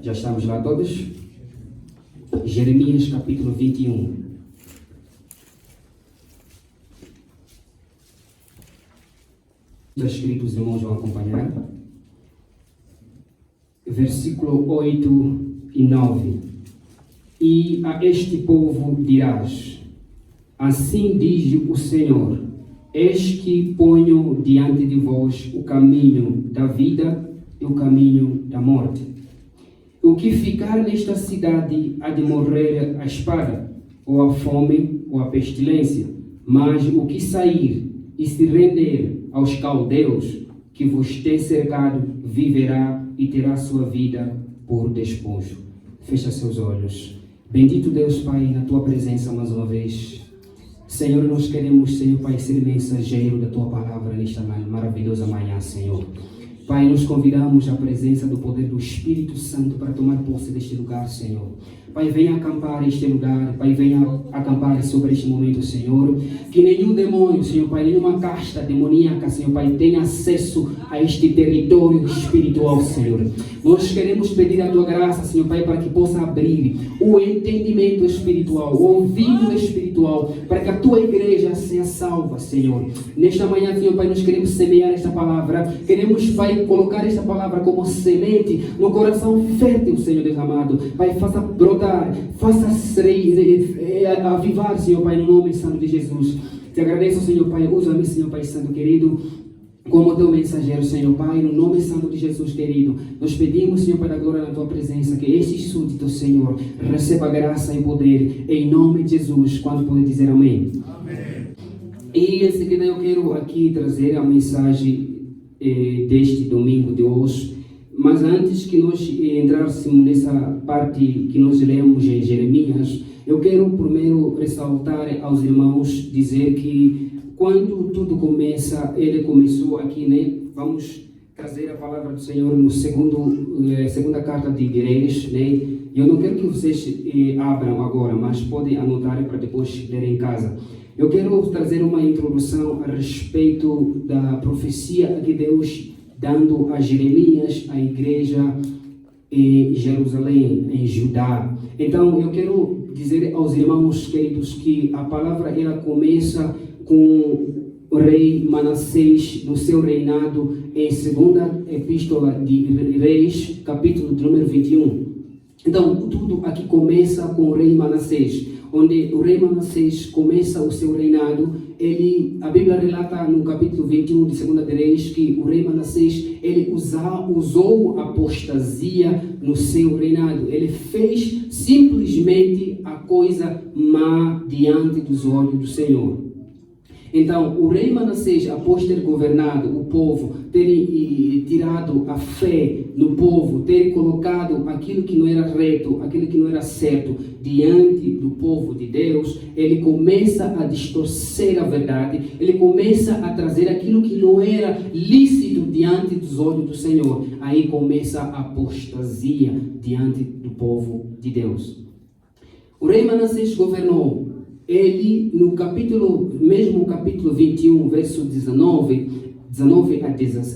Já estamos lá todos? Jeremias capítulo 21. Está escrito, os irmãos vão acompanhar. Versículo 8 e 9. E a este povo dirás: assim diz o Senhor, eis que ponho diante de vós o caminho da vida e o caminho da morte. O que ficar nesta cidade há de morrer a espada, ou a fome, ou a pestilência, mas o que sair e se render aos caldeus que vos têm cercado, viverá e terá sua vida por despojo. Fecha seus olhos. Bendito Deus, Pai, na tua presença mais uma vez. Senhor, nós queremos, Senhor, Pai, ser mensageiro da tua palavra nesta maravilhosa manhã, Senhor. Pai, nos convidamos à presença do poder do Espírito Santo para tomar posse deste lugar, Senhor. Pai, venha acampar este lugar, Pai, venha acampar sobre este momento, Senhor. Que nenhum demônio, Senhor, Pai, nenhuma casta demoníaca, Senhor, Pai, tenha acesso a este território espiritual, Senhor. Nós queremos pedir a Tua graça, Senhor, Pai, para que possa abrir o entendimento espiritual, o ouvido espiritual, para que a Tua igreja seja salva, Senhor. Nesta manhã, Senhor, Pai, nós queremos semear esta palavra, queremos, Pai, colocar esta palavra como semente no coração fértil, Senhor Deus amado. Pai, faça brotar, faça avivar, Senhor Pai, no nome santo de Jesus. Te agradeço, Senhor Pai, usa-me, Senhor Pai Santo querido, como teu mensageiro, Senhor Pai, no nome santo de Jesus querido. Nós pedimos, Senhor Pai da glória, na tua presença, que estes súditos, Senhor, receba graça e poder, em nome de Jesus. Quando puder dizer amém? Amém. E em seguida eu quero aqui trazer a mensagem deste domingo de hoje. Mas antes que nós entrássemos nessa parte que nós lemos em Jeremias, eu quero primeiro ressaltar aos irmãos, dizer que quando tudo começa, ele começou aqui, né? Vamos trazer a palavra do Senhor no segunda carta de igrejas, né? Eu não quero que vocês abram agora, mas podem anotar para depois ler em casa. Eu quero trazer uma introdução a respeito da profecia que Deus dando a Jeremias, a igreja em Jerusalém, em Judá. Então, eu quero dizer aos irmãos queridos que a palavra ela começa com o rei Manassés no seu reinado em segunda epístola de Reis, capítulo de número 21. Então, tudo aqui começa com o rei Manassés, onde o rei Manassés começa o seu reinado. A Bíblia relata no capítulo 21 de 2 de Reis que o rei Manassés ele usou a apostasia no seu reinado. Ele fez simplesmente a coisa má diante dos olhos do Senhor. Então, o rei Manassés, após ter governado o povo, ter tirado a fé no povo, ter colocado aquilo que não era reto, aquilo que não era certo diante do povo de Deus, ele começa a distorcer a verdade, ele começa a trazer aquilo que não era lícito diante dos olhos do Senhor. Aí começa a apostasia diante do povo de Deus. O rei Manassés governou. Ele, no capítulo 21, verso 19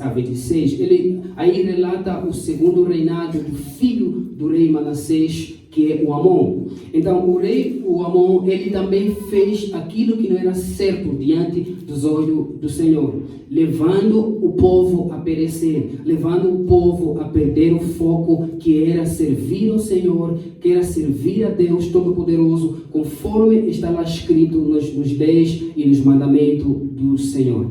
a 26, ele aí relata o segundo reinado do filho do rei Manassés, que é o Amon. Então, o Amon, ele também fez aquilo que não era certo diante dos olhos do Senhor, levando o povo a perecer, levando o povo a perder o foco que era servir ao Senhor, que era servir a Deus Todo-Poderoso, conforme está lá escrito nos leis e nos mandamentos do Senhor.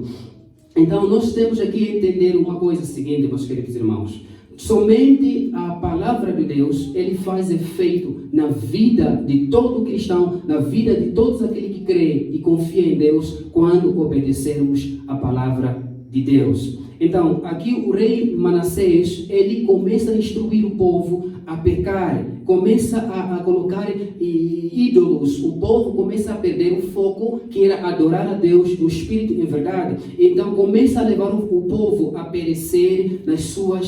Então, nós temos aqui a entender uma coisa seguinte, meus queridos irmãos. Somente a palavra de Deus, ele faz efeito na vida de todo cristão, na vida de todos aqueles que creem e confiam em Deus, quando obedecermos a palavra de Deus. Então, aqui o rei Manassés, ele começa a instruir o povo a pecar, começa a colocar ídolos, o povo começa a perder o foco, que era adorar a Deus no Espírito e em verdade. Então, começa a levar o povo a perecer na sua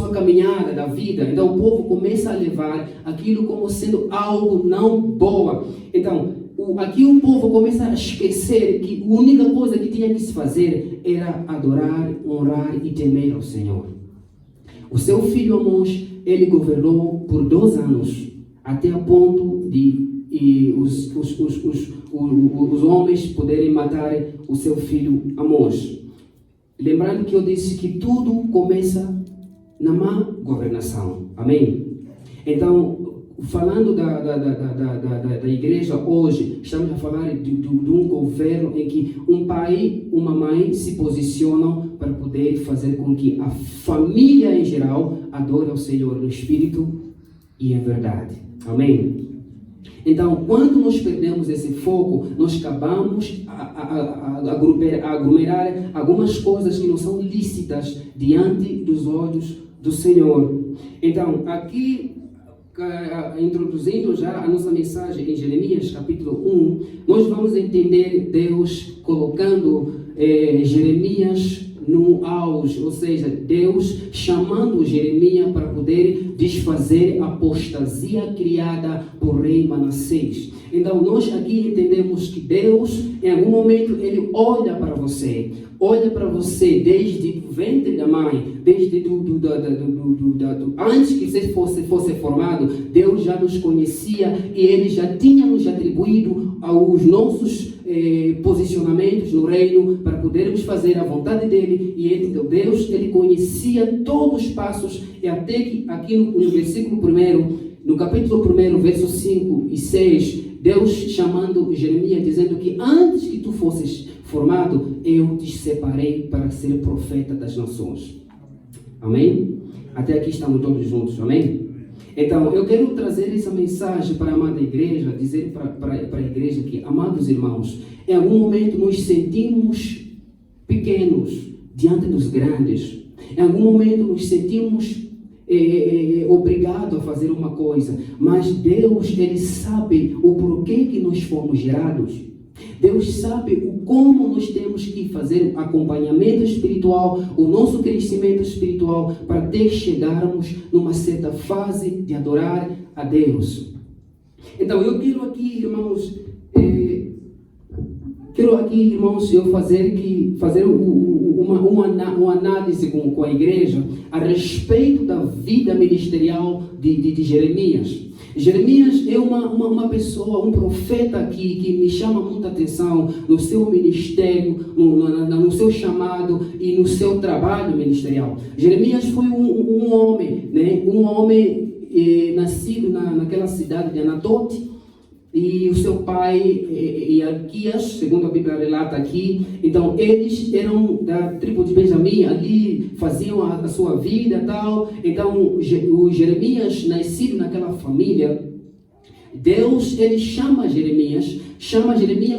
caminhada da vida. Então, o povo começa a levar aquilo como sendo algo não boa. Então, aqui o povo começa a esquecer que a única coisa que tinha que se fazer era adorar, honrar e temer ao Senhor. O seu filho Amós, ele governou por 2 anos, até a ponto de os homens poderem matar o seu filho Amós. Lembrando que eu disse que tudo começa na má governação. Amém? Então, falando da igreja hoje, estamos a falar de um governo em que um pai, uma mãe se posicionam para poder fazer com que a família em geral adore ao Senhor no Espírito e em verdade. Amém? Então, quando nós perdemos esse foco, nós acabamos a aglomerar algumas coisas que não são lícitas diante dos olhos do Senhor. Então, aqui, introduzindo já a nossa mensagem em Jeremias capítulo 1, nós vamos entender Deus colocando Jeremias no auge, ou seja, Deus chamando Jeremias para poder desfazer a apostasia criada por rei Manassés. Então nós aqui entendemos que Deus, em algum momento, Ele olha para você desde o ventre da mãe, desde antes que você fosse formado. Deus já nos conhecia e Ele já tinha nos atribuído aos nossos posicionamentos no reino para podermos fazer a vontade dEle. E então Deus, Ele conhecia todos os passos, e até que aqui no versículo 1, no capítulo 1, versos 5 e 6, Deus chamando Jeremias, dizendo que antes que tu fosses formado, eu te separei para ser profeta das nações. Amém? Até aqui estamos todos juntos, amém? Então, eu quero trazer essa mensagem para a amada igreja, dizer para a igreja que, amados irmãos, em algum momento nos sentimos pequenos diante dos grandes. Em algum momento nos sentimos obrigados a fazer uma coisa, mas Deus, Ele sabe o porquê que nós fomos gerados. Deus sabe como nós temos que fazer acompanhamento espiritual, o nosso crescimento espiritual, para até chegarmos numa certa fase de adorar a Deus. Então, eu quero aqui, irmãos, eu fazer uma análise com a igreja a respeito da vida ministerial de Jeremias. Jeremias é uma pessoa, um profeta que me chama muita atenção no seu ministério, no seu chamado e no seu trabalho ministerial. Jeremias foi um homem, né? Um homem nascido naquela cidade de Anatote. E o seu pai, Arquias, segundo a Bíblia relata aqui, então eles eram da tribo de Benjamim, ali faziam a sua vida e tal. Então o Jeremias, nascido naquela família, Deus, ele chama Jeremias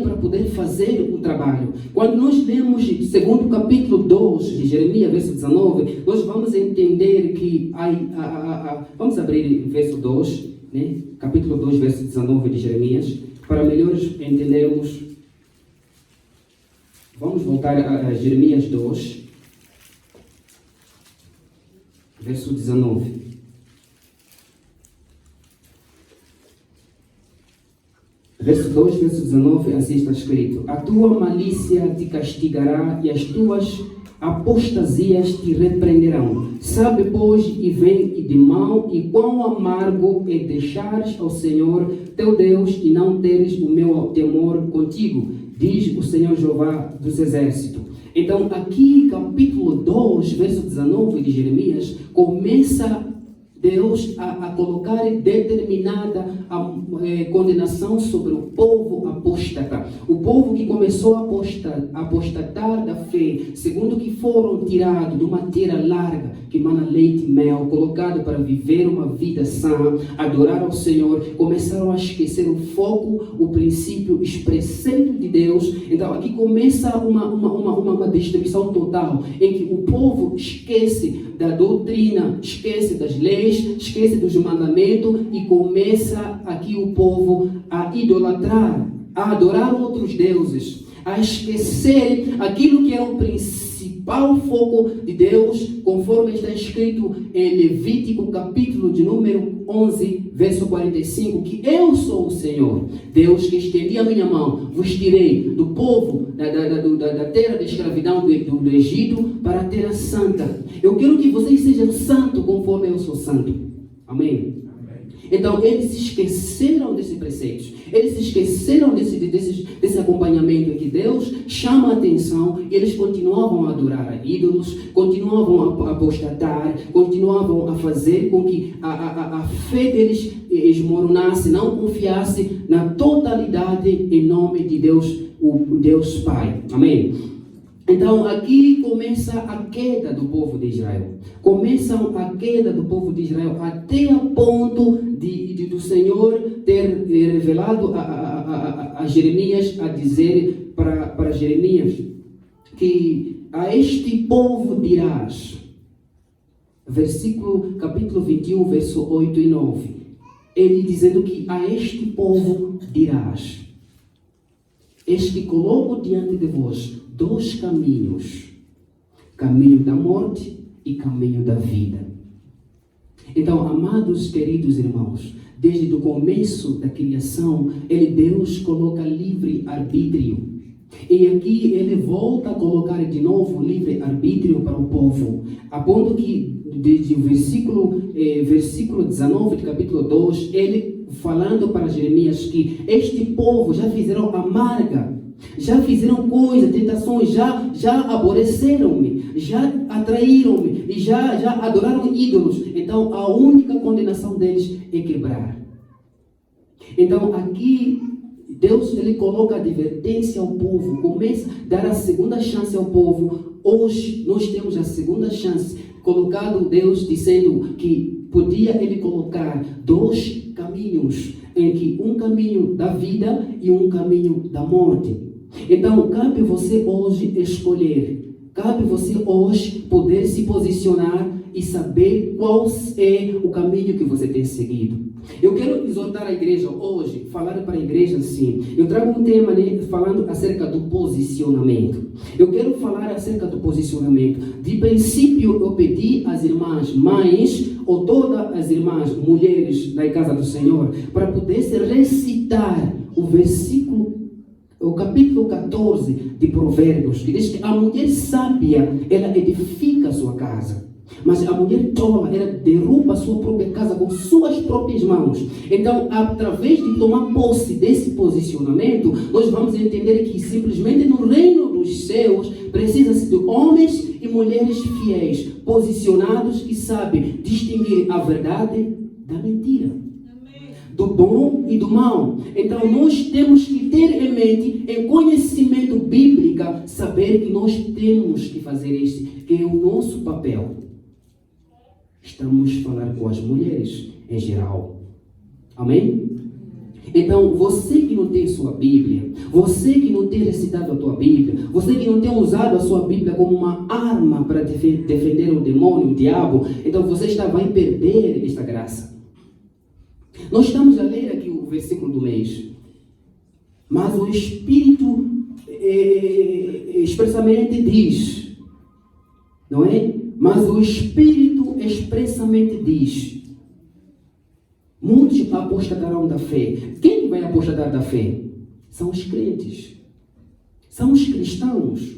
para poder fazer o trabalho. Quando nós lemos segundo o capítulo 2 de Jeremias, verso 19, nós vamos entender que vamos abrir verso 2, né? Capítulo 2, verso 19 de Jeremias, para melhor entendermos. Vamos voltar a Jeremias 2, verso 19. Verso 2, verso 19, assim está escrito: a tua malícia te castigará e as tuas apostasias te repreenderão. Sabe, pois, e vem de mão, e quão amargo é deixares ao Senhor teu Deus e não teres o meu temor contigo, diz o Senhor Jeová dos Exércitos. Então, aqui, capítulo 2, verso 19 de Jeremias, começa Deus a colocar determinada condenação sobre o povo apóstata. O povo que começou a apostatar da fé, segundo que foram tirados de uma terra larga, que mana leite e mel, colocado para viver uma vida sã, adorar ao Senhor, começaram a esquecer o foco, o princípio, os preceitos de Deus. Então aqui começa uma destruição total, em que o povo esquece da doutrina, esquece das leis, esquece dos mandamentos e começa aqui o povo a idolatrar, a adorar outros deuses, a esquecer aquilo que era o princípio principal foco de Deus, conforme está escrito em Levítico, capítulo de número 11, verso 45, que eu sou o Senhor, Deus que estendi a minha mão, vos tirei do povo, da terra de escravidão do Egito, para a terra santa. Eu quero que vocês sejam santos conforme eu sou santo. Amém? Então, eles se esqueceram desses preceitos. Eles se esqueceram desse acompanhamento em que Deus chama a atenção e eles continuavam a adorar ídolos, continuavam a apostatar, continuavam a fazer com que a fé deles esmoronasse, não confiasse na totalidade em nome de Deus, o Deus Pai. Amém? Então, aqui começa a queda do povo de Israel. Começa a queda do povo de Israel até a ponto do Senhor ter revelado a Jeremias, a dizer para Jeremias que a este povo dirás, capítulo 21, verso 8 e 9, ele dizendo que a este povo dirás, este coloco diante de vós 2 caminhos, caminho da morte e caminho da vida. Então, amados, queridos irmãos, desde o começo da criação, Deus coloca livre-arbítrio. E aqui ele volta a colocar de novo livre-arbítrio para o povo, a ponto que, desde o versículo 19 do capítulo 2, ele falando para Jeremias que este povo já fizeram amarga, já fizeram coisas, tentações, já aborreceram-me, já atraíram-me e já adoraram ídolos. Então, a única condenação deles é quebrar. Então, aqui, Deus ele coloca a advertência ao povo, começa a dar a segunda chance ao povo. Hoje, nós temos a segunda chance, colocado Deus dizendo que podia ele colocar 2 caminhos, em que um caminho da vida e um caminho da morte. Então, cabe você hoje escolher, cabe você hoje poder se posicionar e saber qual é o caminho que você tem seguido. Eu quero exortar a igreja hoje, falar para a igreja assim. Eu trago um tema falando acerca do posicionamento. Eu quero falar acerca do posicionamento. De princípio, eu pedi às irmãs mães, ou todas as irmãs mulheres da casa do Senhor, para poder recitar o capítulo 14 de Provérbios, que diz que a mulher sábia, ela edifica a sua casa, mas a mulher tola, ela derruba a sua própria casa com suas próprias mãos. Então, através de tomar posse desse posicionamento, nós vamos entender que simplesmente no reino dos céus precisa-se de homens e mulheres fiéis, posicionados, que sabem distinguir a verdade da mentira, do bom e do mal. Então, nós temos que ter em mente, em conhecimento bíblico, saber que nós temos que fazer isso, que é o nosso papel. Estamos falando com as mulheres em geral. Amém? Então, você que não tem sua Bíblia, você que não tem recitado a tua Bíblia, você que não tem usado a sua Bíblia como uma arma para defender o demônio, o diabo, então você vai perder esta graça. Nós estamos a ler aqui o versículo do mês. Mas o Espírito expressamente diz, não é? Mas o Espírito expressamente diz: muitos apostatarão da fé. Quem vai apostatar da fé? São os crentes. São os cristãos.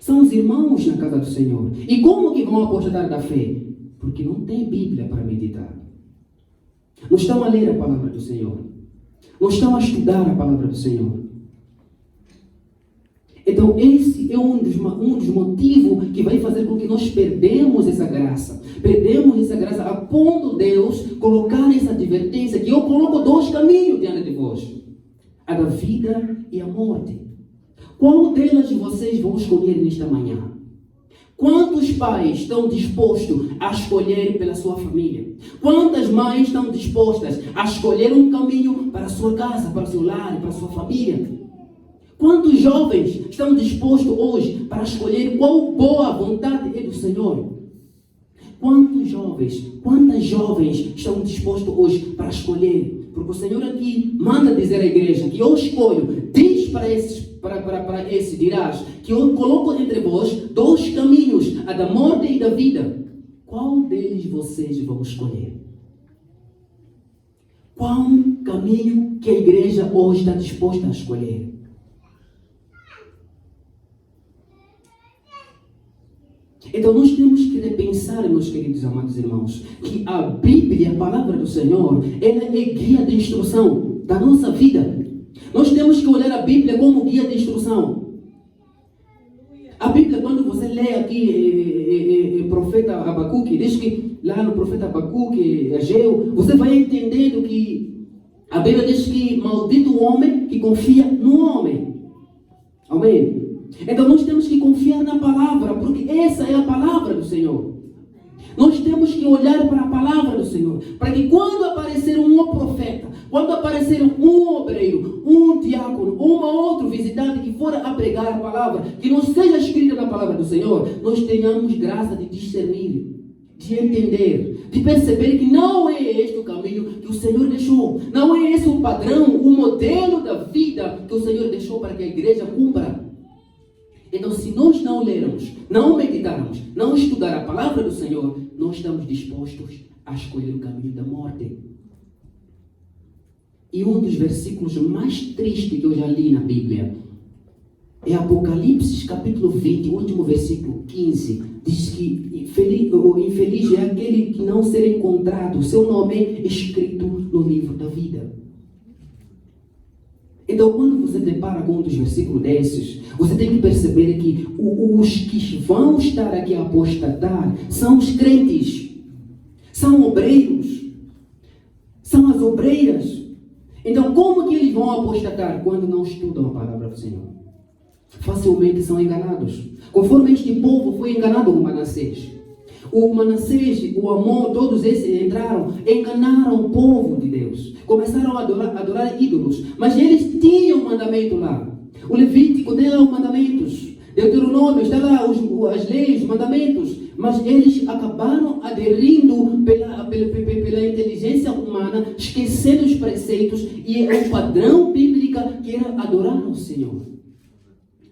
São os irmãos na casa do Senhor. E como que vão apostatar da fé? Porque não tem Bíblia para meditar. Não estão a ler a palavra do Senhor. Não estão a estudar a palavra do Senhor. Então, esse é um dos motivos que vai fazer com que nós perdemos essa graça. Perdemos essa graça a ponto de Deus colocar essa advertência que eu coloco 2 caminhos diante de vós. A da vida e a morte. Qual delas vocês vão escolher nesta manhã? Quantos pais estão dispostos a escolher pela sua família? Quantas mães estão dispostas a escolher um caminho para a sua casa, para o seu lar, para a sua família? Quantos jovens estão dispostos hoje para escolher qual boa vontade é do Senhor? Quantas jovens estão dispostos hoje para escolher? Porque o Senhor aqui manda dizer à igreja que eu escolho, diz para esse dirás, que eu coloco entre vós 2 caminhos, a da morte e da vida. Qual deles vocês vão escolher? Qual caminho que a igreja hoje está disposta a escolher? Então nós temos que repensar, meus queridos amados irmãos, que a Bíblia, a palavra do Senhor, ela é guia de instrução da nossa vida. Nós temos que olhar a Bíblia como guia de instrução. A Bíblia, quando você lê aqui profeta Abacuque, diz que lá no profeta Abacuque, Ageu, você vai entendendo que a Bíblia diz que maldito o homem que confia no homem. Amém? Então nós temos que confiar na palavra, porque essa é a palavra do Senhor. Nós temos que olhar para a palavra do Senhor, para que quando aparecer um profeta, quando aparecer um obreiro, um diácono, ou uma outra visitante que for a pregar a palavra, que não seja escrita na palavra do Senhor, nós tenhamos graça de discernir, de entender, de perceber que não é este o caminho que o Senhor deixou, não é esse o padrão, o modelo da vida que o Senhor deixou para que a igreja cumpra. Então, se nós não lermos, não meditarmos, não estudar a palavra do Senhor, nós estamos dispostos a escolher o caminho da morte. E um dos versículos mais tristes que eu já li na Bíblia é Apocalipse, capítulo 20, último versículo 15. Diz que infeliz é aquele que não será encontrado, seu nome escrito no livro da vida. Então, quando você depara com um dos versículos desses, você tem que perceber que os que vão estar aqui a apostatar são os crentes, são obreiros, são as obreiras. Então, como que eles vão apostatar? Quando não estudam a palavra do Senhor. Facilmente são enganados. Conforme este povo foi enganado com Manassés. O Manassés, o Amon, todos esses entraram, enganaram o povo de Deus. Começaram a adorar ídolos. Mas eles tinham um mandamento lá. O Levítico tem lá os mandamentos. Deuteronômio está lá as leis, os mandamentos. Mas eles acabaram aderindo pela inteligência humana, esquecendo os preceitos e o padrão bíblico que era adorar ao Senhor.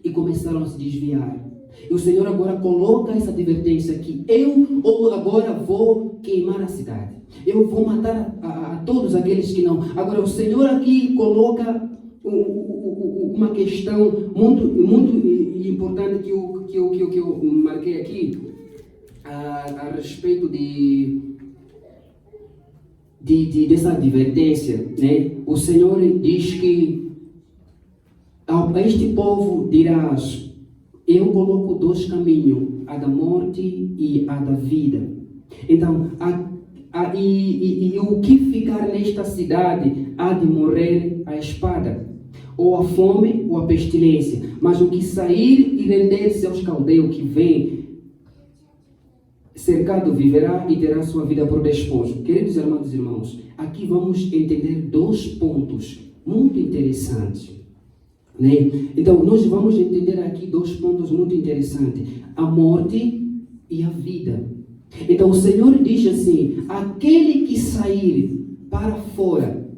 E começaram a se desviar. E o Senhor agora coloca essa advertência que eu agora vou queimar a cidade. Eu vou matar a todos aqueles que não. Agora o Senhor aqui coloca uma questão muito importante que eu marquei aqui a respeito dessa advertência, né? O Senhor diz que a este povo dirás: eu coloco 2 caminhos, a da morte e a da vida. Então, o que ficar nesta cidade há de morrer a espada, ou a fome, ou a pestilência. Mas o que sair e render-se aos caldeus que vêm, cercado viverá e terá sua vida por despojo. Queridos amados irmãos, aqui vamos entender 2 pontos muito interessantes. Né? Então, nós vamos entender aqui 2 pontos muito interessantes: a morte e a vida. Então, o Senhor diz assim: aquele que sair para fora,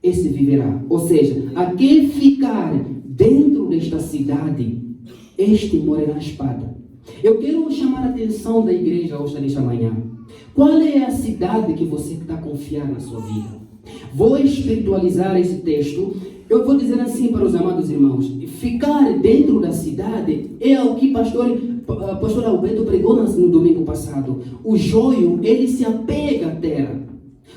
esse viverá. Ou seja, aquele ficar dentro desta cidade, este morrerá a espada. Eu quero chamar a atenção da igreja hoje, nesta manhã. Qual é a cidade que você está confiando na sua vida? Vou espiritualizar esse texto. Eu vou dizer assim para os amados irmãos: ficar dentro da cidade é o que pastor Alberto pregou no domingo passado. O joio, ele se apega à terra.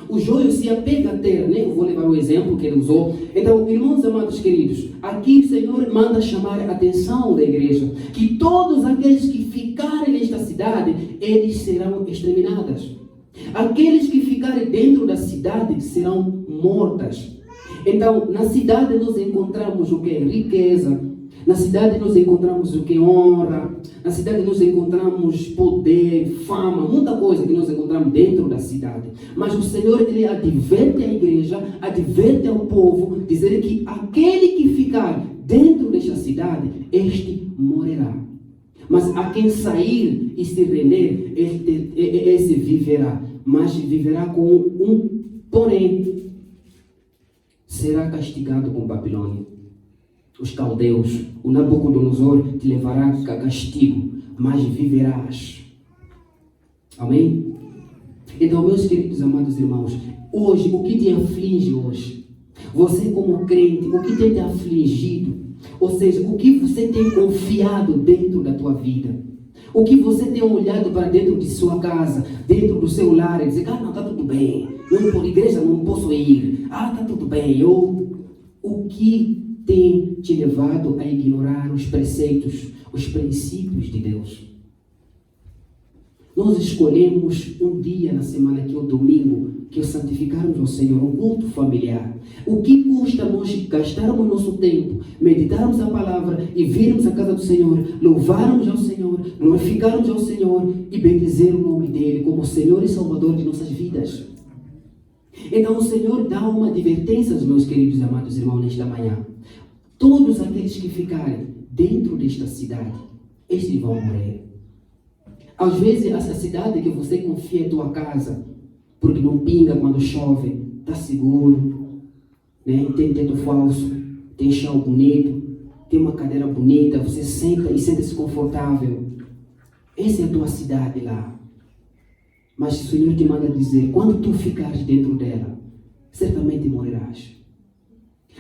O joio se apega à terra, né? Eu vou levar o exemplo que ele usou. Então, irmãos amados queridos, aqui o Senhor manda chamar a atenção da igreja, que todos aqueles que ficarem nesta cidade, eles serão exterminados. Aqueles que ficarem dentro da cidade serão mortas. Então, na cidade nós encontramos o que é riqueza, na cidade nós encontramos o que é honra, na cidade nós encontramos poder, fama, muita coisa que nós encontramos dentro da cidade. Mas o Senhor, ele adverte a igreja, adverte ao povo, dizendo que aquele que ficar dentro desta cidade, este morrerá. Mas a quem sair e se render, esse viverá. Mas viverá com porém, será castigado com Babilônia. os caldeus, o Nabucodonosor te levará a castigo, mas viverás. Amém? Então, meus queridos amados irmãos, hoje, o que te aflige hoje? Você como crente, o que tem te afligido? Ou seja, o que você tem confiado dentro da tua vida? O que você tem olhado para dentro de sua casa, dentro do seu lar, e dizer, não, está tudo bem, não por igreja não posso ir, está tudo bem. O que tem te levado a ignorar os preceitos, os princípios de Deus? Nós escolhemos um dia na semana, que é o domingo, que é santificarmos ao Senhor, um culto familiar. O que custa nós gastarmos nosso tempo, meditarmos a palavra e virmos à casa do Senhor, louvarmos ao Senhor, glorificarmos ao Senhor e bendizer o nome dEle como Senhor e Salvador de nossas vidas? Então o Senhor dá uma advertência aos meus queridos e amados irmãos nesta manhã. Todos aqueles que ficarem dentro desta cidade, estes vão morrer. Às vezes, essa cidade que você confia é tua casa, porque não pinga quando chove, está seguro, né? Tem teto falso, tem chão bonito, tem uma cadeira bonita, você senta e sente-se confortável. Essa é a tua cidade lá. Mas o Senhor te manda dizer, quando tu ficares dentro dela, certamente morrerás.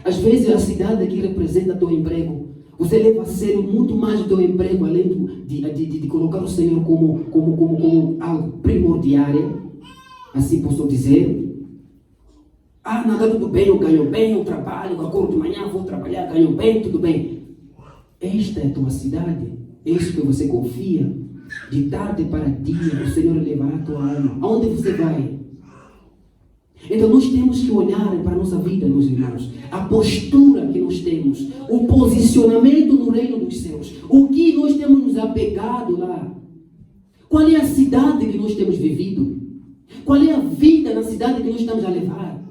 Às vezes, a cidade que representa teu emprego, você leva a sério muito mais do teu emprego, além de colocar o Senhor como algo primordial, assim posso dizer. Não, está tudo bem, eu ganho bem, eu trabalho, eu acordo de manhã, vou trabalhar, ganho bem, tudo bem. Esta é a tua cidade, é isso que você confia. De tarde para dia, o Senhor levará a tua alma. Aonde você vai? Então nós temos que olhar para a nossa vida, meus irmãos, a postura que nós temos, o posicionamento no reino dos céus, o que nós temos nos apegado lá, qual é a cidade que nós temos vivido, qual é a vida na cidade que nós estamos a levar.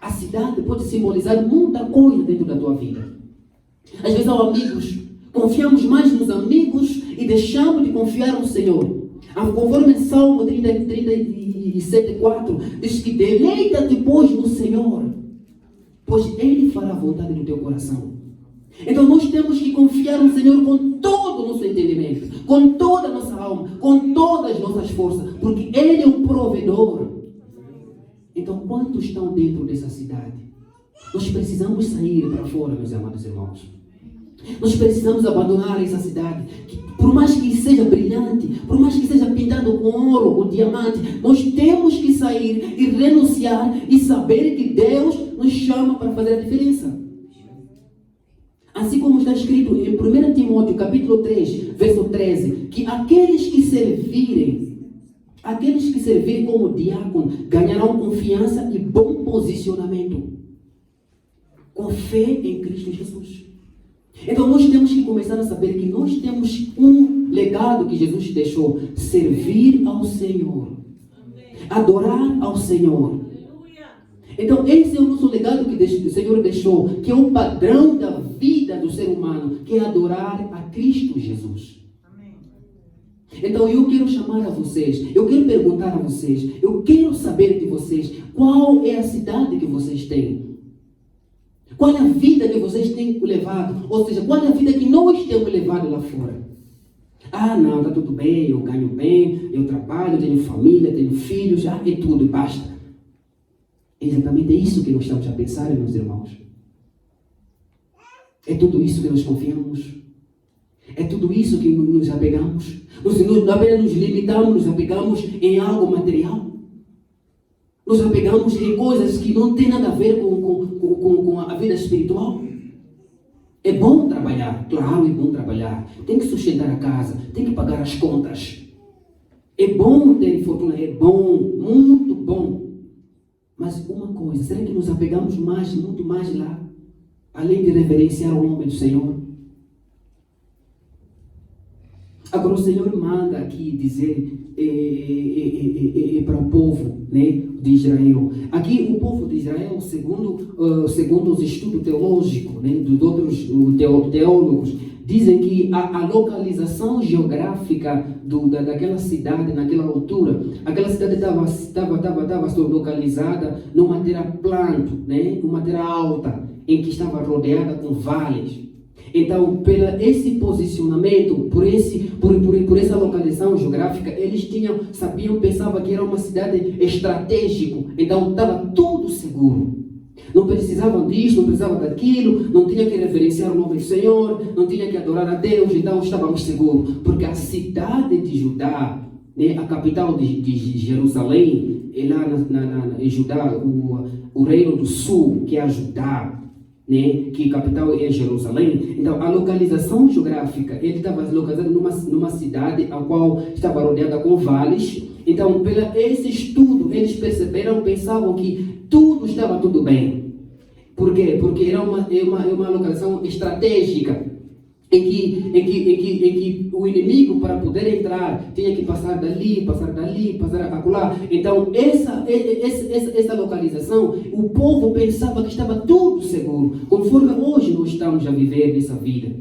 A cidade pode simbolizar muita coisa dentro da tua vida. Às vezes, aos amigos, confiamos mais nos amigos e deixamos de confiar no Senhor. Conforme Salmo 37:4 diz que deleita-te, pois, no Senhor, pois Ele fará a vontade do teu coração. Então nós temos que confiar no Senhor com todo o nosso entendimento, com toda a nossa alma, com todas as nossas forças, porque Ele é o provedor. Então, quantos estão dentro dessa cidade? Nós precisamos sair para fora, meus amados irmãos. Nós precisamos abandonar essa cidade, que por mais que seja brilhante, por mais que seja pintado com ouro, com diamante, nós temos que sair e renunciar e saber que Deus nos chama para fazer a diferença. Assim como está escrito em 1 Timóteo capítulo 3, verso 13, que aqueles que servirem como diácono ganharão confiança e bom posicionamento, com fé em Cristo Jesus. Então nós temos que começar a saber que nós temos um legado que Jesus deixou: servir ao Senhor, adorar ao Senhor. Então esse é o nosso legado que o Senhor deixou, que é o padrão da vida do ser humano, que é adorar a Cristo Jesus. Então eu quero chamar a vocês, eu quero perguntar a vocês, eu quero saber de vocês, qual é a cidade que vocês têm? Qual é a vida que vocês têm levado? Ou seja, qual é a vida que nós temos levado lá fora? Não, está tudo bem, eu ganho bem, eu trabalho, tenho família, tenho filhos, já é tudo, basta. É exatamente isso que nós estamos a pensar, meus irmãos. É tudo isso que nós confiamos. É tudo isso que nos apegamos. Nós apenas nos limitamos, nos apegamos em algo material. Nos apegamos em coisas que não têm nada a ver com a vida espiritual. É bom trabalhar, claro, é bom trabalhar. Tem que sustentar a casa, tem que pagar as contas. É bom ter fortuna, é bom, muito bom. Mas uma coisa, será que nos apegamos mais, muito mais lá? Além de reverenciar o nome do Senhor? Agora o Senhor manda aqui dizer para o povo, né, de Israel. Aqui o povo de Israel, segundo os estudos teológicos, né, dos outros teólogos, dizem que a localização geográfica daquela cidade, naquela altura, aquela cidade estava localizada numa terra plana, né, numa terra alta. em que estava rodeada com vales. Então, esse posicionamento, por essa localização geográfica, eles pensavam que era uma cidade estratégica. Então, estava tudo seguro. Não precisavam disso, não precisavam daquilo, não tinha que reverenciar o nome do Senhor, não tinha que adorar a Deus, então estávamos seguros. Porque a cidade de Judá, né, a capital de Jerusalém, é lá em Judá, o reino do sul, que é Judá, né, que a capital é Jerusalém. Então, a localização geográfica, ele estava localizado numa cidade a qual estava rodeada com vales. Então, esse estudo, eles pensavam que estava tudo bem. Por quê? Porque era uma localização estratégica em que o inimigo, para poder entrar, tinha que passar dali, passar acolá. Então, essa localização, o povo pensava que estava tudo seguro. Conforme hoje nós estamos a viver nessa vida,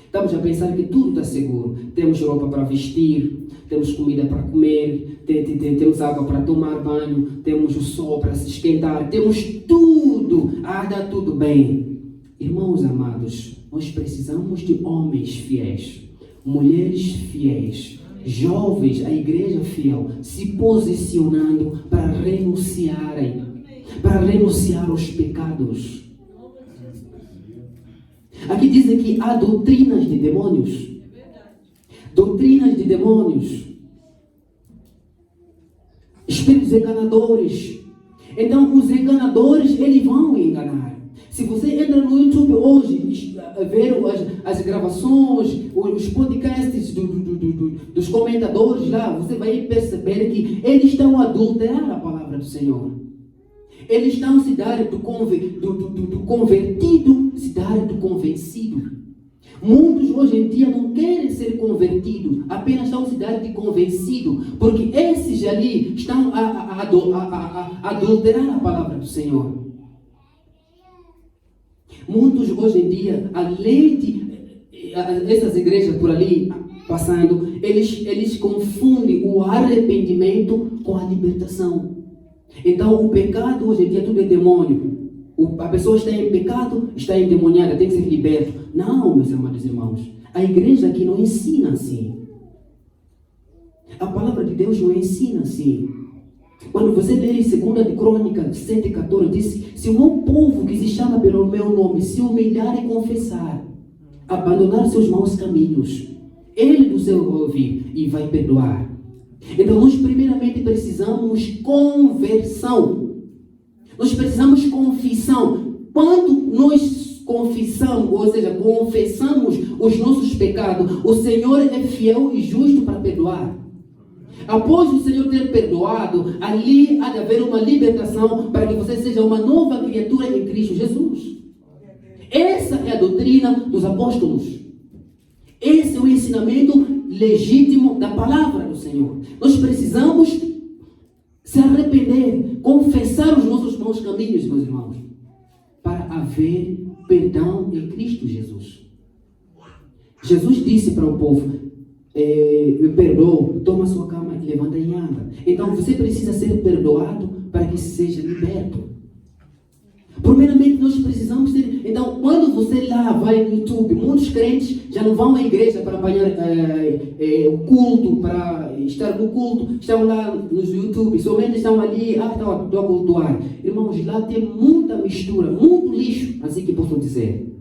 estamos a pensar que tudo está seguro. Temos roupa para vestir, temos comida para comer, temos água para tomar banho, temos o sol para se esquentar, temos tudo, dá tudo bem. Irmãos amados, nós precisamos de homens fiéis, mulheres fiéis, jovens, a igreja fiel, se posicionando para renunciar aos pecados. Aqui dizem que há doutrinas de demônios. Doutrinas de demônios. Espíritos enganadores. Então, os enganadores, eles vão enganar. Se você entra no YouTube hoje, ver as gravações, os podcasts dos comentadores lá, você vai perceber que eles estão a adulterar a palavra do Senhor. Eles estão se dar do convertido, se dar do convencido. Muitos hoje em dia não querem ser convertidos, apenas estão se dar de convencido, porque esses ali estão a adulterar a palavra do Senhor. Muitos hoje em dia, além de essas igrejas por ali passando, eles confundem o arrependimento com a libertação. Então, o pecado hoje em dia tudo é demônio. A pessoa está em pecado, está endemoniada, tem que ser liberto. Não, meus amados irmãos. A igreja aqui não ensina assim. A palavra de Deus não ensina assim. Quando você lê em 2 Crônicas 7,14, diz: se o meu povo que se chama pelo meu nome se humilhar e confessar, abandonar seus maus caminhos, Ele do céu vai ouvir e vai perdoar. Então, nós primeiramente precisamos conversão. Nós precisamos confissão. Quando nós confessamos, ou seja, confessamos os nossos pecados, o Senhor é fiel e justo para perdoar. Após o Senhor ter perdoado, ali há de haver uma libertação para que você seja uma nova criatura em Cristo Jesus. Essa é a doutrina dos apóstolos. Esse é o ensinamento legítimo da palavra do Senhor. Nós precisamos se arrepender, confessar os nossos maus caminhos, meus irmãos, para haver perdão em Cristo Jesus. Jesus disse para o povo: me perdoa, toma sua cama e levanta e anda. Então você precisa ser perdoado para que seja liberto. Primeiramente nós precisamos ter. Então, quando você lá vai no YouTube, muitos crentes já não vão à igreja para apanhar o culto, para estar no culto, estão lá nos YouTube, somente estão ali, estou a cultuar. Irmãos, lá tem muita mistura, muito lixo, assim que posso dizer.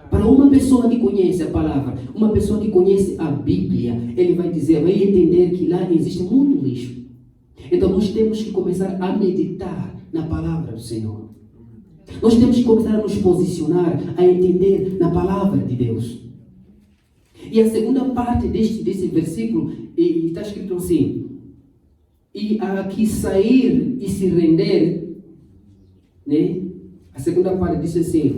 Para uma pessoa que conhece a palavra, uma pessoa que conhece a Bíblia, ele vai entender que lá existe muito lixo. Então nós temos que começar a meditar na palavra do Senhor. Nós temos que começar a nos posicionar, a entender na palavra de Deus. E a segunda parte desse versículo está escrito assim: e a que sair e se render, né? A segunda parte diz assim: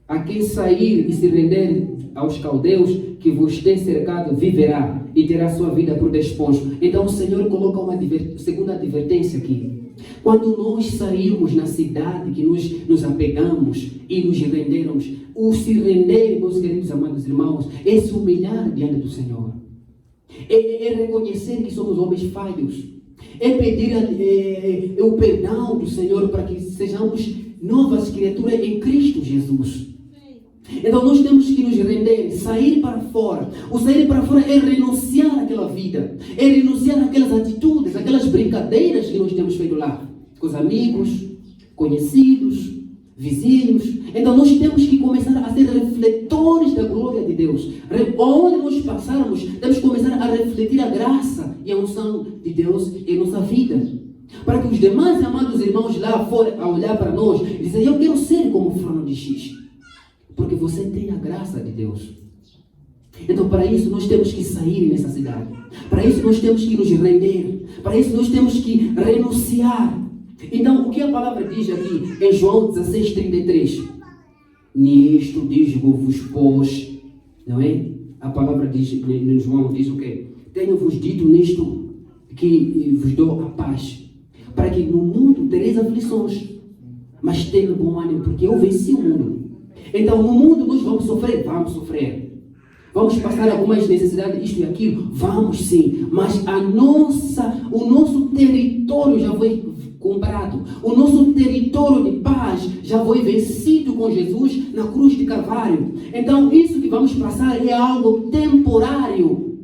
a quem sair e se render aos caldeus que vos tem cercado viverá e terá sua vida por despojo. Então o Senhor coloca uma segunda advertência aqui. Quando nós saímos na cidade que nos apegamos e nos rendermos, o se render, meus queridos amados irmãos, é se humilhar diante do Senhor. É reconhecer que somos homens falhos. É pedir o perdão do Senhor para que sejamos novas criaturas em Cristo Jesus. Então nós temos que nos render, sair para fora. O sair para fora é renunciar àquela vida, é renunciar àquelas atitudes, àquelas brincadeiras que nós temos feito lá, com os amigos, conhecidos, vizinhos. Então nós temos que começar a ser refletores da glória de Deus. Onde nós passarmos, temos que começar a refletir a graça e a unção de Deus em nossa vida. Para que os demais amados irmãos lá fora, a olhar para nós, dizem: eu quero ser como fulano de X. Porque você tem a graça de Deus. Então, para isso, nós temos que sair nessa cidade. Para isso, nós temos que nos render. Para isso, nós temos que renunciar. Então, o que a palavra diz aqui em João 16:33? Nisto digo-vos, pois, não é? A palavra diz, em João diz o quê? Tenho-vos dito nisto que vos dou a paz. Para que no mundo tereis aflições, mas tenha bom ânimo, porque eu venci o mundo. Então, no mundo nós vamos sofrer? Vamos sofrer. Vamos passar algumas necessidades, isto e aquilo? Vamos sim. Mas o nosso território já foi comprado. O nosso território de paz já foi vencido com Jesus na cruz de Calvário. Então, isso que vamos passar é algo temporário.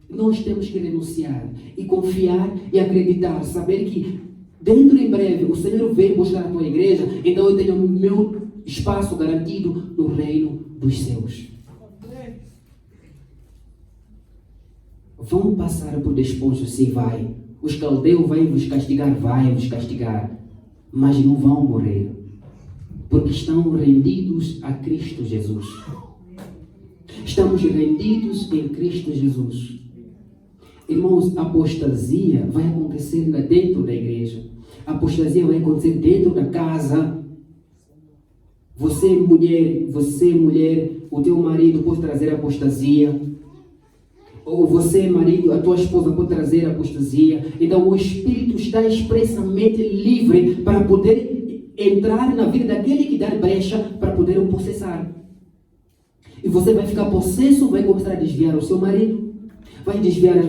Nós temos que renunciar e confiar e acreditar, saber que dentro em breve o Senhor vem buscar a tua igreja, então eu tenho o meu espaço garantido no reino dos céus. Vão passar por despojo, sim, vai. Os caldeus vão vos castigar, vai vos castigar, mas não vão morrer, porque estão rendidos a Cristo Jesus. Estamos rendidos em Cristo Jesus. Irmãos, apostasia vai acontecer dentro da igreja. Apostasia vai acontecer dentro da casa. Você mulher, o teu marido pode trazer apostasia. Ou você, marido, a tua esposa pode trazer apostasia. Então o Espírito está expressamente livre para poder entrar na vida daquele que dá brecha para poder o possessar. E você vai ficar possesso, vai começar a desviar o seu marido, vai desviar a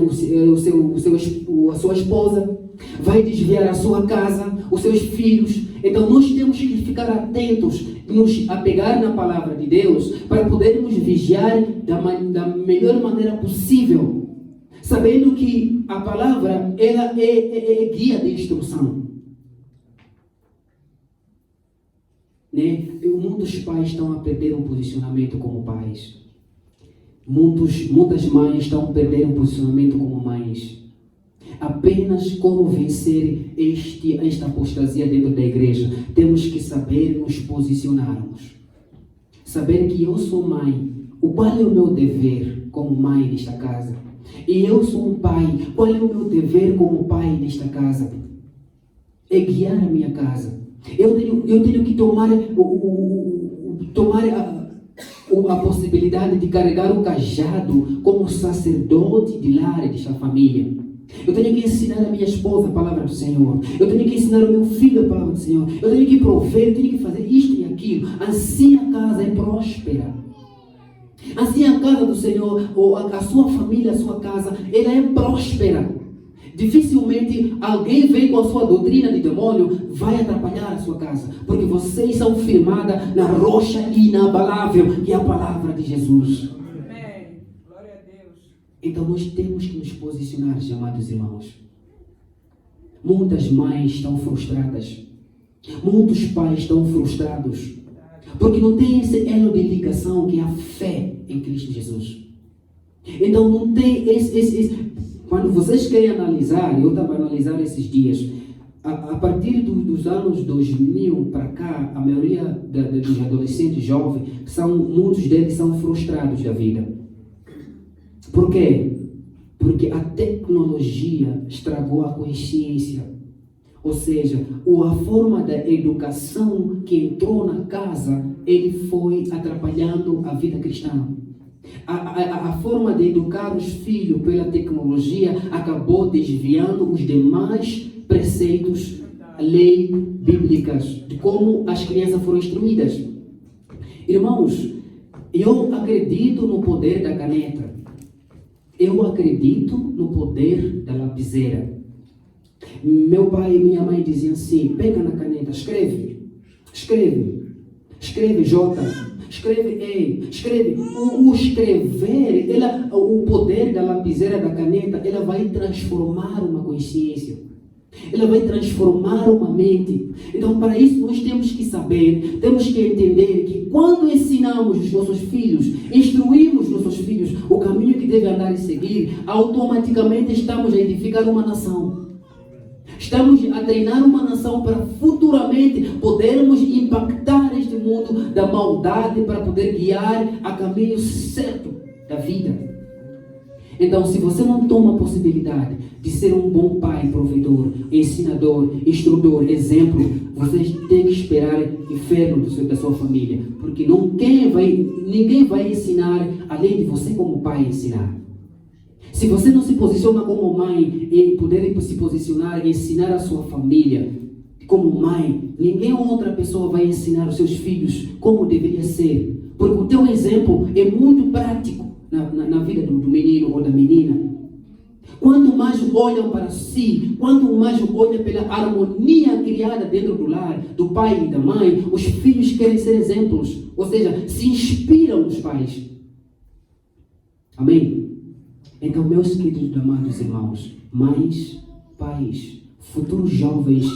sua esposa, vai desviar a sua casa, os seus filhos. Então nós temos que ficar atentos, nos apegar na palavra de Deus para podermos vigiar da melhor maneira possível, sabendo que a palavra ela é guia de instrução. Né? Muitos pais estão a perder um posicionamento como pais. Muitas mães estão a perder um posicionamento como mães. Apenas como vencer esta apostasia dentro da igreja, temos que saber nos posicionarmos. Saber que eu sou mãe, qual é o meu dever como mãe nesta casa? E eu sou um pai, qual é o meu dever como pai nesta casa? É guiar a minha casa. Eu tenho que tomar a possibilidade de carregar o cajado como sacerdote de lar desta família. Eu tenho que ensinar a minha esposa a palavra do Senhor. Eu tenho que ensinar ao meu filho a palavra do Senhor. Eu tenho que prover, eu tenho que fazer isto e aquilo. Assim a casa é próspera. Assim a casa do Senhor, ou a sua família, a sua casa, ela é próspera. Dificilmente alguém vem com a sua doutrina de demônio, vai atrapalhar a sua casa. Porque vocês são firmadas na rocha inabalável, que é a palavra de Jesus. Então nós temos que nos posicionar, amados irmãos. Muitas mães estão frustradas. Muitos pais estão frustrados. Porque não tem esse elo de ligação que é a fé em Cristo Jesus. Então não tem esse. Quando vocês querem analisar, eu estava a analisar esses dias, a partir dos anos 2000 para cá, a maioria dos adolescentes jovens, muitos deles são frustrados da vida. Por quê? Porque a tecnologia estragou a consciência. Ou seja, a forma da educação que entrou na casa, ele foi atrapalhando a vida cristã. A forma de educar os filhos pela tecnologia acabou desviando os demais preceitos, leis bíblicas, de como as crianças foram instruídas. Irmãos, eu acredito no poder da caneta. Eu acredito no poder da lapiseira. Meu pai e minha mãe diziam assim: pega na caneta, escreve, J, escreve E, escreve. O escrever, o poder da lapiseira, da caneta, ela vai transformar uma consciência. Ela vai transformar uma mente. Então, para isso, nós temos que saber, temos que entender que quando ensinamos os nossos filhos, instruímos nossos filhos o caminho que deve andar e seguir, automaticamente estamos a edificar uma nação. Estamos a treinar uma nação para futuramente podermos impactar este mundo da maldade para poder guiar a caminho certo da vida. Então, se você não toma a possibilidade de ser um bom pai, provedor, ensinador, instrutor, exemplo, você tem que esperar inferno da sua família. Porque ninguém vai ensinar além de você como pai ensinar. Se você não se posiciona como mãe e puder se posicionar e ensinar a sua família como mãe, ninguém ou outra pessoa vai ensinar os seus filhos como deveria ser. Porque o teu exemplo é muito prático na vida do menino ou da menina. Quanto mais olham para si, quanto mais olham pela harmonia criada dentro do lar, do pai e da mãe, os filhos querem ser exemplos. Ou seja, se inspiram nos pais. Amém? Então, meus queridos amados irmãos, mães, pais, futuros jovens,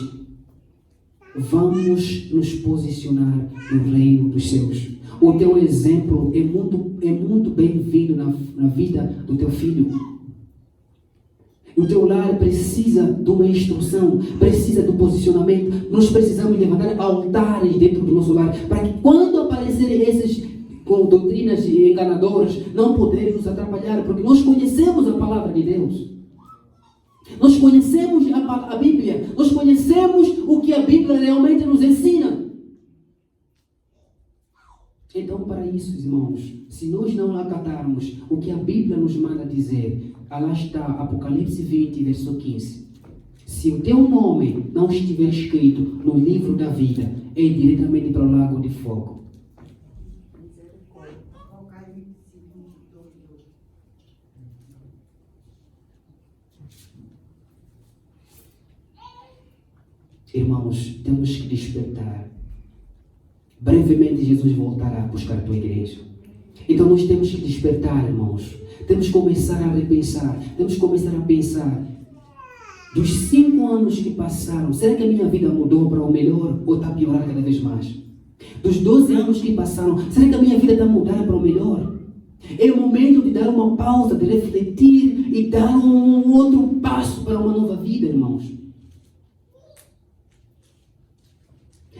vamos nos posicionar no reino dos céus. O teu exemplo é muito bem-vindo na vida do teu filho. O teu lar precisa de uma instrução, precisa do posicionamento. Nós precisamos levantar altares dentro do nosso lar, para que quando aparecerem esses com doutrinas enganadoras, não poderem nos atrapalhar, porque nós conhecemos a palavra de Deus. Nós conhecemos a Bíblia, nós conhecemos o que a Bíblia realmente nos ensina. Então, para isso, irmãos, se nós não acatarmos o que a Bíblia nos manda dizer, lá está, Apocalipse 20, verso 15. Se o teu nome não estiver escrito no livro da vida, é diretamente para o lago de fogo. Irmãos, temos que despertar. Brevemente Jesus voltará a buscar a tua igreja. Então nós temos que despertar, irmãos. Temos que começar a repensar. Temos que começar a pensar. Dos 5 anos que passaram, será que a minha vida mudou para o melhor ou está a piorar cada vez mais? Dos 12 anos que passaram, será que a minha vida está a mudar para o melhor? É o momento de dar uma pausa, de refletir e dar um outro passo para uma nova vida, irmãos.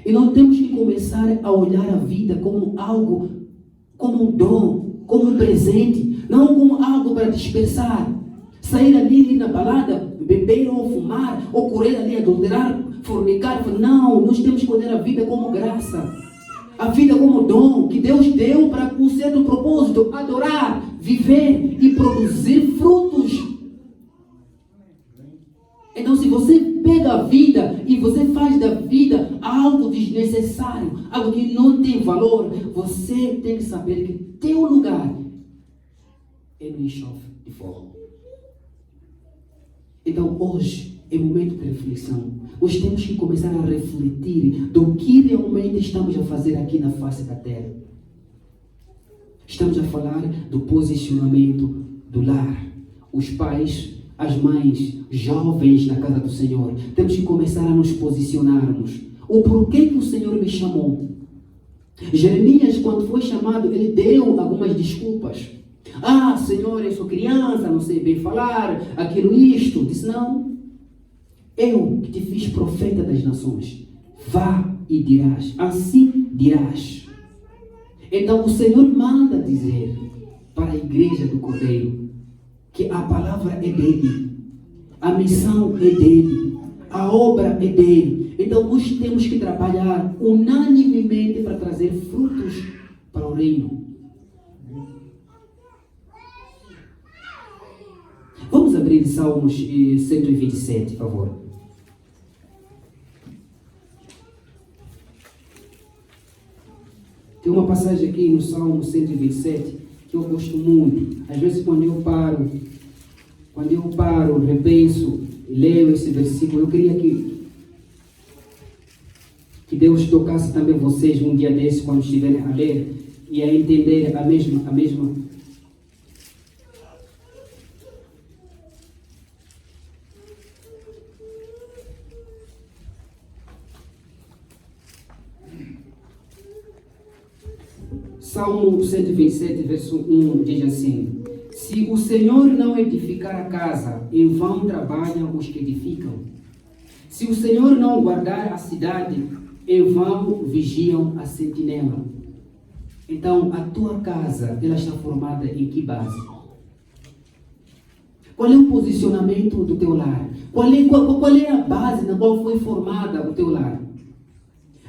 E nós temos que começar a olhar a vida como algo, como um dom, como um presente, não como algo para dispersar. Sair ali na balada, beber ou fumar, ou correr ali, adulterar, fornicar. Não, nós temos que olhar a vida como graça. A vida como dom que Deus deu para um certo propósito, adorar, viver e produzir frutos. Então, se você pega a vida e você faz da vida algo desnecessário, algo que não tem valor, você tem que saber que teu lugar é no enxofre de fogo. Então, hoje é momento de reflexão. Nós temos que começar a refletir do que realmente estamos a fazer aqui na face da terra. Estamos a falar do posicionamento do lar. Os pais, as mães, jovens na casa do Senhor, temos que começar a nos posicionarmos. O porquê que o Senhor me chamou? Jeremias, quando foi chamado, ele deu algumas desculpas. Ah, Senhor, eu sou criança, não sei bem falar, aquilo, isto. Disse, não. Eu que te fiz profeta das nações. Vá e dirás. Assim dirás. Então o Senhor manda dizer para a igreja do Cordeiro que a palavra é dele, a missão é dele, a obra é dele. Então nós temos que trabalhar unanimemente para trazer frutos para o reino. Vamos abrir Salmos 127, por favor. Tem uma passagem aqui no Salmo 127 que eu gosto muito. Às vezes quando eu paro Quando eu paro, repenso e leio esse versículo, eu queria que Deus tocasse também vocês um dia desse, quando estiverem a ler, e a entender a mesma. Salmo 127, verso 1 diz assim: se o Senhor não edificar a casa, em vão trabalham os que edificam. Se o Senhor não guardar a cidade, em vão vigiam a sentinela. Então, a tua casa, ela está formada em que base? Qual é o posicionamento do teu lar? Qual é a base na qual foi formada o teu lar?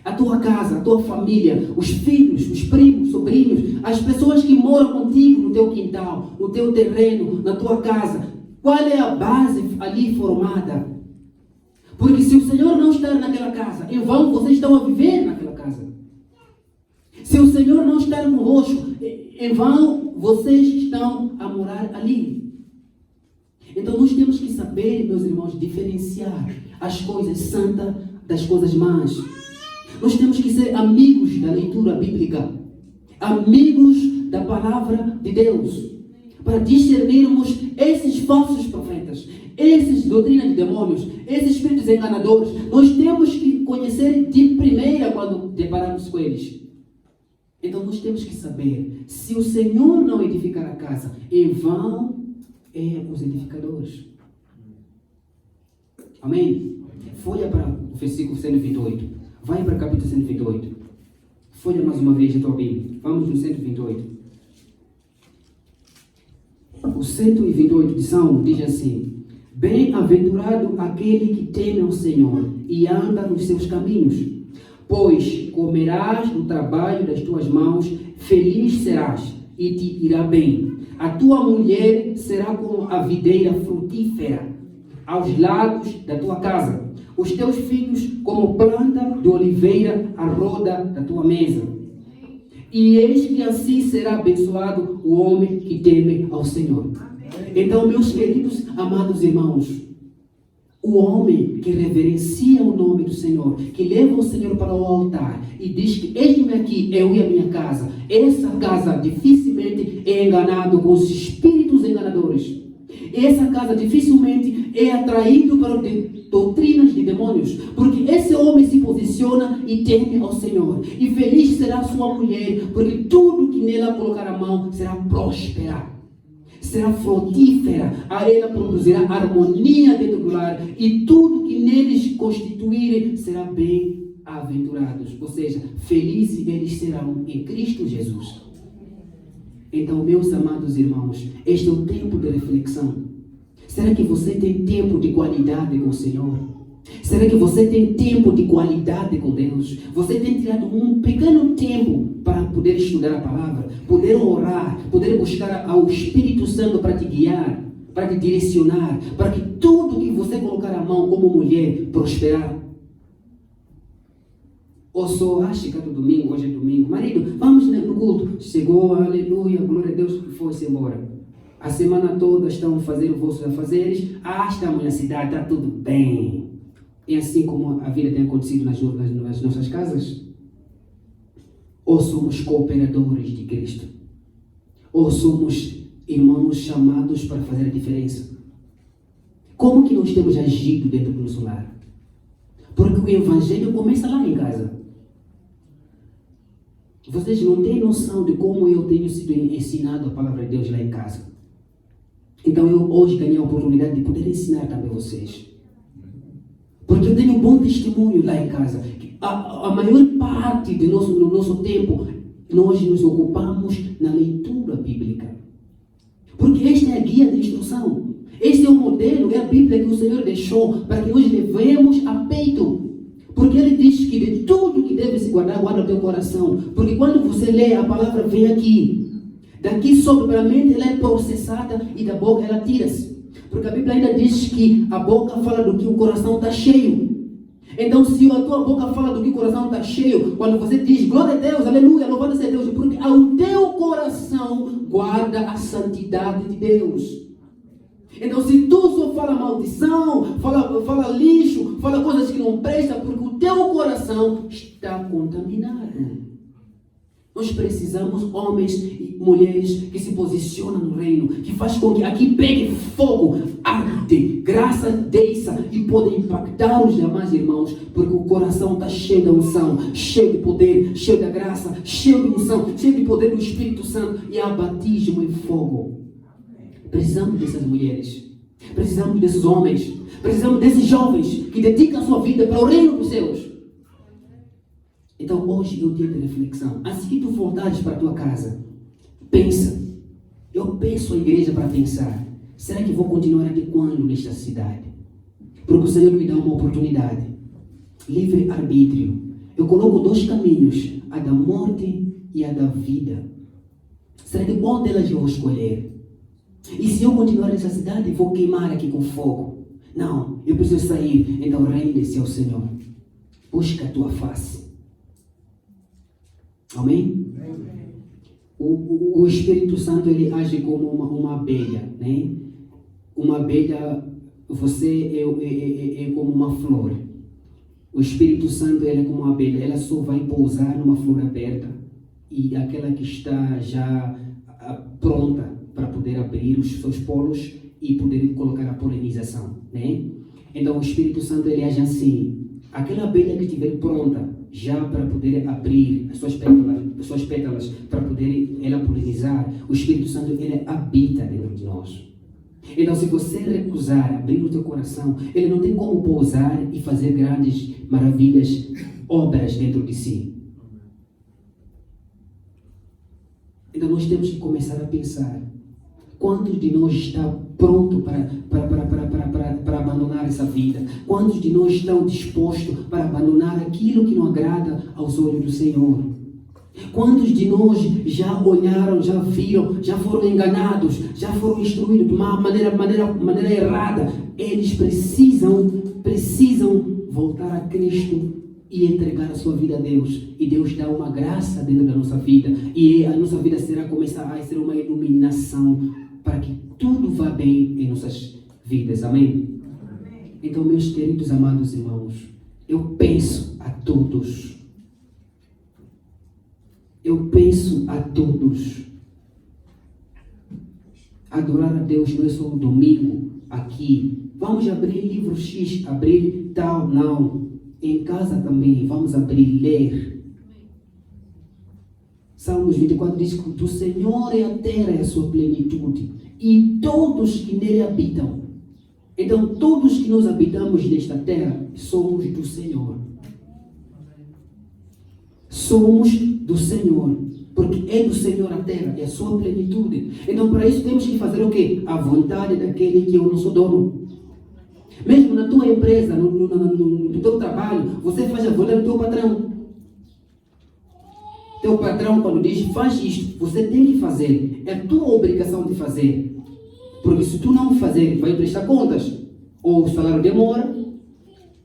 A tua casa, a tua família, os filhos, os primos, sobrinhos, as pessoas que moram contigo no teu quintal, no teu terreno, na tua casa. Qual é a base ali formada? Porque se o Senhor não estar naquela casa, em vão vocês estão a viver naquela casa. Se o Senhor não estar convosco, em vão vocês estão a morar ali. Então nós temos que saber, meus irmãos, diferenciar as coisas santas das coisas más. Nós temos que ser amigos da leitura bíblica, amigos da palavra de Deus, para discernirmos esses falsos profetas, essas doutrinas de demônios, esses espíritos enganadores. Nós temos que conhecer de primeira quando deparamos com eles. Então nós temos que saber, se o Senhor não edificar a casa, em vão é os edificadores. Amém? Folha para o versículo 128. Vai para o capítulo 128. Folha mais uma vez a tua Bíblia. Vamos no 128. O 128 de Salmo diz assim: bem-aventurado aquele que teme ao Senhor e anda nos seus caminhos, pois comerás do trabalho das tuas mãos, feliz serás e te irá bem. A tua mulher será como a videira frutífera aos lados da tua casa, os teus filhos como planta de oliveira à roda da tua mesa. E eis que assim será abençoado o homem que teme ao Senhor. Então, meus queridos, amados irmãos, o homem que reverencia o nome do Senhor, que leva o Senhor para o altar e diz que eis-me aqui, eu e a minha casa, essa casa dificilmente é enganado com os espíritos enganadores. Essa casa dificilmente é atraído para doutrinas de demônios, porque esse homem se posiciona e teme ao Senhor. E feliz será sua mulher, porque tudo que nela colocar a mão será próspera, será frutífera. A ela produzirá harmonia dentro do lar, e tudo que neles constituírem será bem-aventurados. Ou seja, felizes eles serão em Cristo Jesus. Então, meus amados irmãos, este é o tempo de reflexão. Será que você tem tempo de qualidade com o Senhor? Será que você tem tempo de qualidade com Deus? Você tem tirado um pequeno tempo para poder estudar a palavra, poder orar, poder buscar ao Espírito Santo para te guiar, para te direcionar, para que tudo que você colocar a mão como mulher prosperar? Ou só chega do domingo, hoje é domingo, marido, vamos no culto. Chegou, aleluia, glória a Deus, e foi-se embora. A semana toda estão a fazer os vossos afazeres, estamos na cidade, está tudo bem. É assim como a vida tem acontecido nas nossas casas? Ou somos cooperadores de Cristo? Ou somos irmãos chamados para fazer a diferença? Como que nós temos agido dentro do nosso lar? Porque o Evangelho começa lá em casa. Vocês não têm noção de como eu tenho sido ensinado a palavra de Deus lá em casa. Então eu hoje ganhei a oportunidade de poder ensinar também vocês. Porque eu tenho um bom testemunho lá em casa. A maior parte do nosso tempo, nós nos ocupamos na leitura bíblica. Porque esta é a guia de instrução. Este é o modelo, é a Bíblia que o Senhor deixou para que nós levemos a peito. Porque Ele diz que de tudo que deve se guardar, guarda o teu coração. Porque quando você lê, a palavra vem aqui. Daqui sobre a mente ela é processada e da boca ela tira-se. Porque a Bíblia ainda diz que a boca fala do que o coração está cheio. Então, se a tua boca fala do que o coração está cheio, quando você diz glória a Deus, aleluia, louvado seja Deus, porque o teu coração guarda a santidade de Deus. Então, se tu só fala maldição, fala lixo, fala coisas que não prestam, porque o teu coração está contaminado. Nós precisamos homens e mulheres que se posicionam no reino, que faz com que aqui pegue fogo, arde, graça desça e pode impactar os demais irmãos, porque o coração está cheio de unção, cheio de poder, cheio da graça, cheio de unção, cheio de poder do Espírito Santo e há batismo em fogo. Precisamos dessas mulheres, precisamos desses homens, precisamos desses jovens que dedicam a sua vida para o reino dos céus. Então hoje eu tenho reflexão. Assim que tu voltares para a tua casa, pensa. Eu peço à igreja para pensar. Será que vou continuar até quando nesta cidade? Porque o Senhor me dá uma oportunidade. Livre arbítrio. Eu coloco 2 caminhos. A da morte e a da vida. Será que qual delas eu vou escolher? E se eu continuar nessa cidade, vou queimar aqui com fogo? Não, eu preciso sair. Então rende-se ao Senhor. Busca a tua face. Amém? O Espírito Santo ele age como uma abelha, né? Uma abelha, você é como uma flor. O Espírito Santo ele é como uma abelha, ela só vai pousar numa flor aberta e aquela que está já pronta para poder abrir os seus polos e poder colocar a polinização, né? Então o Espírito Santo ele age assim. Aquela abelha que estiver pronta já para poder abrir as suas pétalas para poder ela polinizar, o Espírito Santo ele habita dentro de nós. Então se você recusar abrir o teu coração, ele não tem como pousar e fazer grandes maravilhas, obras dentro de si. Então nós temos que começar a pensar, quantos de nós está pronto para abandonar essa vida? Quantos de nós estão dispostos para abandonar aquilo que não agrada aos olhos do Senhor? Quantos de nós já olharam, já viram, já foram enganados, já foram instruídos de uma maneira errada? Eles precisam voltar a Cristo e entregar a sua vida a Deus. E Deus dá uma graça dentro da nossa vida. E a nossa vida começará a ser uma iluminação para que tudo vá bem em nossas vidas. Amém? Então, meus queridos amados irmãos, eu peço a todos, adorar a Deus não é só um domingo aqui. Vamos abrir livro X, abrir tal, não. Em casa também, vamos abrir, ler. Salmos 24 diz que do Senhor é a terra e a sua plenitude, e todos que nele habitam. Então, todos que nós habitamos nesta terra, somos do Senhor. Somos do Senhor, porque é do Senhor a terra, é a sua plenitude. Então, para isso temos que fazer o quê? A vontade daquele que é o nosso dono. Mesmo na tua empresa, no teu trabalho, você faz a vontade do teu patrão. Teu patrão, quando diz, faz isto, você tem que fazer. É tua obrigação de fazer. Porque se tu não fazer, vai prestar contas. Ou o salário demora,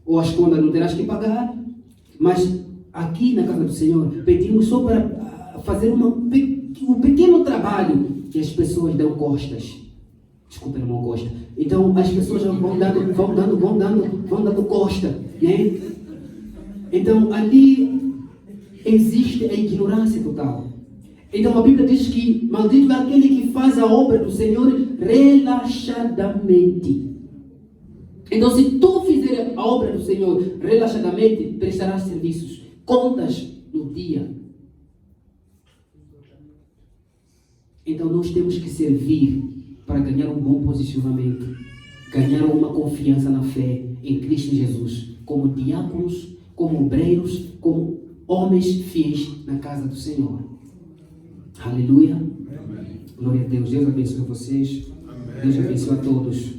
ou as contas não terás que pagar. Mas aqui na casa do Senhor, pedimos só para fazer um pequeno trabalho que as pessoas dão costas. Desculpa, irmão Costa. Então as pessoas vão dando costa, né? Então ali existe a ignorância total. Então a Bíblia diz que maldito é aquele que faz a obra do Senhor relaxadamente. Então se tu fizer a obra do Senhor relaxadamente, prestarás serviços, contas no dia. Então nós temos que servir para ganhar um bom posicionamento, ganhar uma confiança na fé em Cristo Jesus, como diáconos, como obreiros, como homens fiéis na casa do Senhor. Aleluia. Amém. Glória a Deus. Deus abençoe vocês. Amém. Deus abençoe a todos.